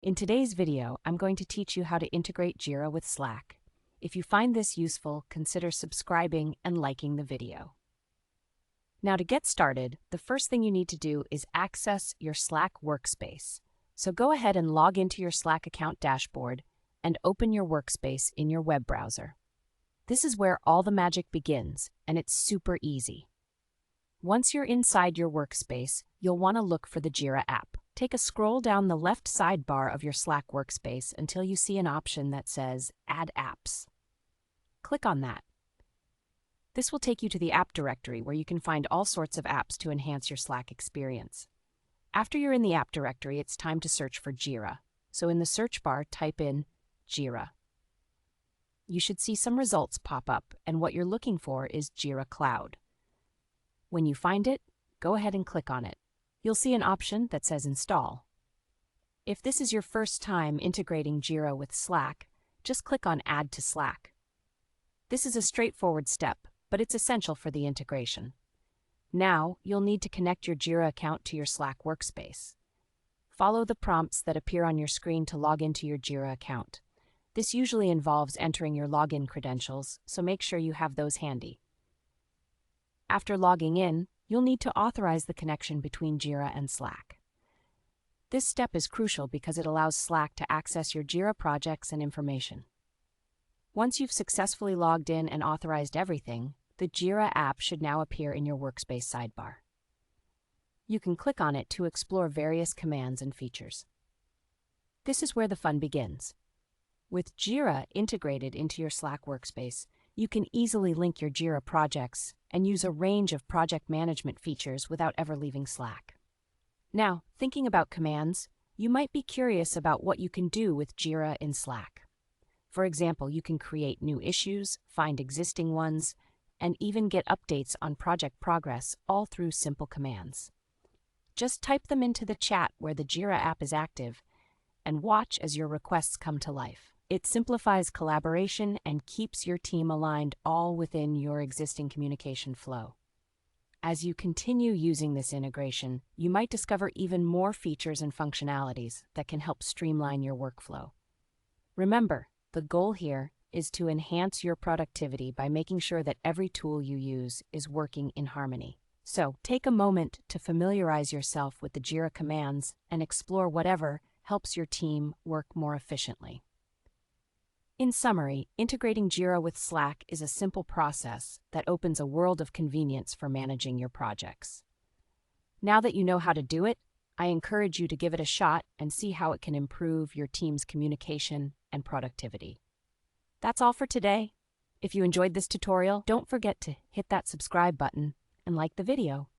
In today's video, I'm going to teach you how to integrate Jira with Slack. If you find this useful, consider subscribing and liking the video. Now to get started, the first thing you need to do is access your Slack workspace. So go ahead and log into your Slack account dashboard and open your workspace in your web browser. This is where all the magic begins, and it's super easy. Once you're inside your workspace, you'll want to look for the Jira app. Take a scroll down the left sidebar of your Slack workspace until you see an option that says Add Apps. Click on that. This will take you to the app directory where you can find all sorts of apps to enhance your Slack experience. After you're in the app directory, it's time to search for Jira. So in the search bar, type in Jira. You should see some results pop up, and what you're looking for is Jira Cloud. When you find it, go ahead and click on it. You'll see an option that says Install. If this is your first time integrating Jira with Slack, just click on Add to Slack. This is a straightforward step, but it's essential for the integration. Now, you'll need to connect your Jira account to your Slack workspace. Follow the prompts that appear on your screen to log into your Jira account. This usually involves entering your login credentials, so make sure you have those handy. After logging in, you'll need to authorize the connection between Jira and Slack. This step is crucial because it allows Slack to access your Jira projects and information. Once you've successfully logged in and authorized everything, the Jira app should now appear in your workspace sidebar. You can click on it to explore various commands and features. This is where the fun begins. With Jira integrated into your Slack workspace, you can easily link your Jira projects and use a range of project management features without ever leaving Slack. Now, thinking about commands, you might be curious about what you can do with Jira in Slack. For example, you can create new issues, find existing ones, and even get updates on project progress all through simple commands. Just type them into the chat where the Jira app is active and watch as your requests come to life. It simplifies collaboration and keeps your team aligned all within your existing communication flow. As you continue using this integration, you might discover even more features and functionalities that can help streamline your workflow. Remember, the goal here is to enhance your productivity by making sure that every tool you use is working in harmony. So, take a moment to familiarize yourself with the Jira commands and explore whatever helps your team work more efficiently. In summary, integrating Jira with Slack is a simple process that opens a world of convenience for managing your projects. Now that you know how to do it, I encourage you to give it a shot and see how it can improve your team's communication and productivity. That's all for today. If you enjoyed this tutorial, don't forget to hit that subscribe button and like the video.